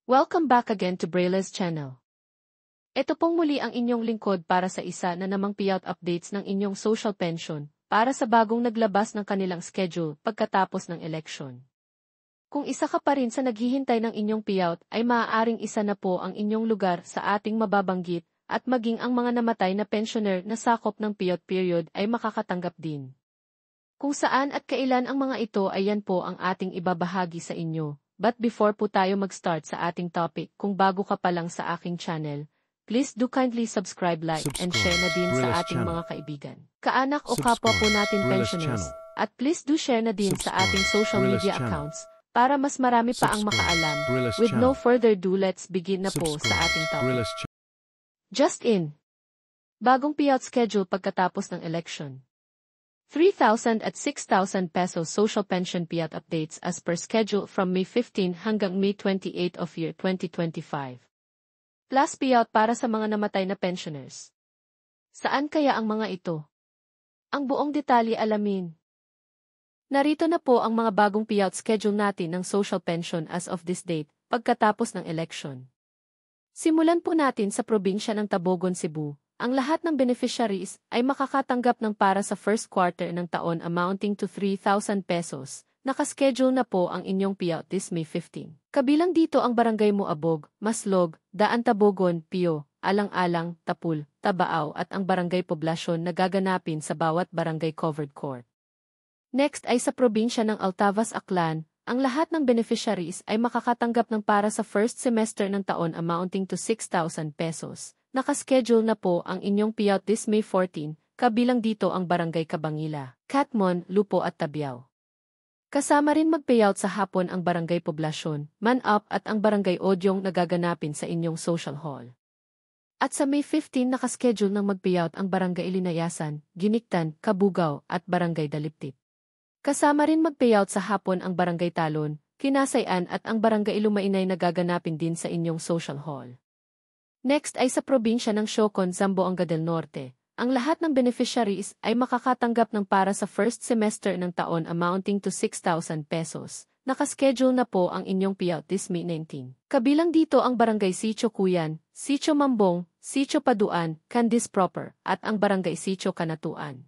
Welcome back again to Brayla's channel. Ito pong muli ang inyong lingkod para sa isa na namang payout updates ng inyong social pension para sa bagong naglabas ng kanilang schedule pagkatapos ng election. Kung isa ka pa rin sa naghihintay ng inyong payout ay maaaring isa na po ang inyong lugar sa ating mababanggit at maging ang mga namatay na pensioner na sakop ng payout period ay makakatanggap din. Kung saan at kailan ang mga ito ay yan po ang ating ibabahagi sa inyo. But before po tayo mag-start sa ating topic, kung bago ka pa lang sa aking channel, please do kindly subscribe, and share na din sa ating mga kaibigan, kaanak o kapwa po natin pensioners. At please do share na din sa ating social media accounts para mas marami pa ang makaalam. With no further ado, let's begin na po sa ating topic. Just in. Bagong payout schedule pagkatapos ng election. 3,000 at 6,000 pesos social pension payout updates as per schedule from May 15 hanggang May 28 of year 2025. Plus payout para sa mga namatay na pensioners. Saan kaya ang mga ito? Ang buong detalye alamin. Narito na po ang mga bagong payout schedule natin ng social pension as of this date, pagkatapos ng election. Simulan po natin sa probinsya ng Tabogon, Cebu. Ang lahat ng beneficiaries ay makakatanggap ng para sa first quarter ng taon amounting to 3,000 pesos. Nakaschedule na po ang inyong payout this May 15. Kabilang dito ang Barangay Muabog, Maslog, Daan Tabogon, Pio, Alang-alang, Tapul, Tabao at ang Barangay Poblasyon na gaganapin sa bawat barangay covered court. Next ay sa probinsya ng Altavas, Aklan. Ang lahat ng beneficiaries ay makakatanggap ng para sa first semester ng taon amounting to 6,000 pesos. Nakaschedule na po ang inyong payout this May 14, kabilang dito ang Barangay Cabangila, Catmon, Lupo at Tabiao. Kasama rin mag-payout sa hapon ang Barangay Poblasyon, Manup at ang Barangay Odyong na gaganapin sa inyong social hall. At sa May 15 nakaschedule ng mag-payout ang Barangay Ilinayasan, Giniktan, Kabugao at Barangay Daliptip. Kasama rin mag-payout sa hapon ang Barangay Talon, Kinasayan at ang Barangay Ilumainay na gaganapin din sa inyong social hall. Next ay sa probinsya ng Siocon, Zamboanga del Norte. Ang lahat ng beneficiaries ay makakatanggap ng para sa first semester ng taon amounting to 6,000 pesos. Nakaschedule na po ang inyong payout this May 19. Kabilang dito ang Barangay Sitio Cuyan, Sitio Mambong, Sitio Paduan, Candice Proper, at ang Barangay Sitio Kanatuan.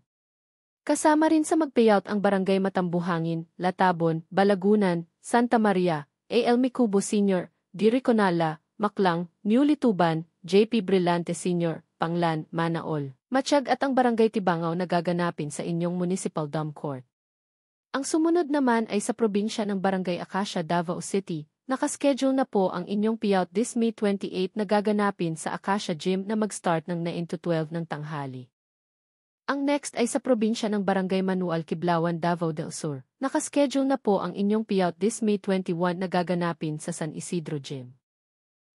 Kasama rin sa mag-payout ang Barangay Matambuhangin, Latabon, Balagunan, Santa Maria, A.L. Micubo Sr., Diriconala, Maklang, New Lituban, J.P. Brillante Sr., Panglan, Manaol, Matsyag at ang Barangay Tibangaw na gaganapin sa inyong Municipal Dome Court. Ang sumunod naman ay sa probinsya ng Barangay Acacia, Davao City. Nakaschedule na po ang inyong payout this May 28 na gaganapin sa Acacia Gym na mag-start ng 9 to 12 ng tanghali. Ang next ay sa probinsya ng Barangay Manual, Kiblawan, Davao del Sur. Nakaschedule na po ang inyong payout this May 21 na gaganapin sa San Isidro Gym.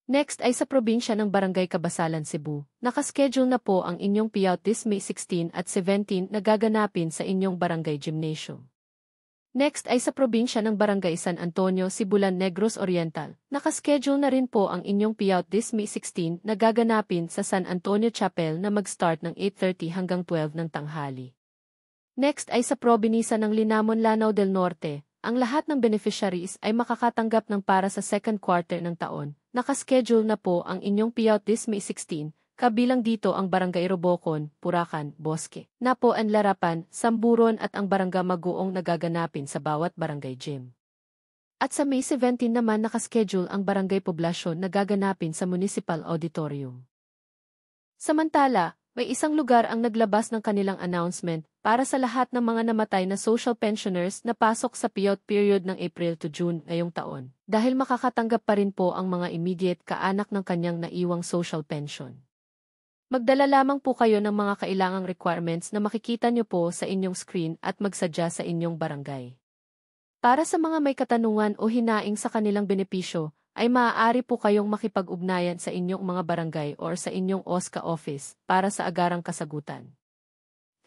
Next ay sa probinsya ng Barangay Kabasalan, Cebu. Nakaschedule na po ang inyong payout this May 16 at 17 na gaganapin sa inyong Barangay Gymnasium. Next ay sa probinsya ng Barangay San Antonio, Sibulan, Negros Oriental. Nakaschedule na rin po ang inyong payout this May 16 na gaganapin sa San Antonio Chapel na mag-start ng 8:30 hanggang 12 ng tanghali. Next ay sa probinsya ng Linamon, Lanao del Norte. Ang lahat ng beneficiaries ay makakatanggap ng para sa second quarter ng taon. Nakaschedule na po ang inyong payout this May 16, kabilang dito ang Barangay Robocon, Puracan, Bosque, Napoan, Larapan, Samburon at ang Barangay Maguong nagaganapin sa bawat barangay gym. At sa May 17 naman nakaschedule ang Barangay Poblasyon na gaganapin sa Municipal Auditorium. Samantala, may isang lugar ang naglabas ng kanilang announcement para sa lahat ng mga namatay na social pensioners na pasok sa payout period ng April to June ngayong taon, dahil makakatanggap pa rin po ang mga immediate kaanak ng kanyang naiwang social pension. Magdala lamang po kayo ng mga kailangang requirements na makikita nyo po sa inyong screen at magsadya sa inyong barangay. Para sa mga may katanungan o hinaing sa kanilang benepisyo, ay maaari po kayong makipag-ugnayan sa inyong mga barangay or sa inyong OSCA office para sa agarang kasagutan.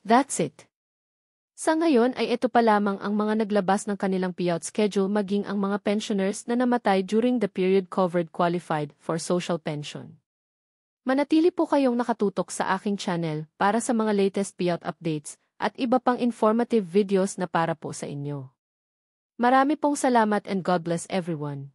That's it. Sa ngayon ay ito pa lamang ang mga naglabas ng kanilang payout schedule maging ang mga pensioners na namatay during the period covered qualified for social pension. Manatili po kayong nakatutok sa aking channel para sa mga latest payout updates at iba pang informative videos na para po sa inyo. Marami pong salamat and God bless everyone.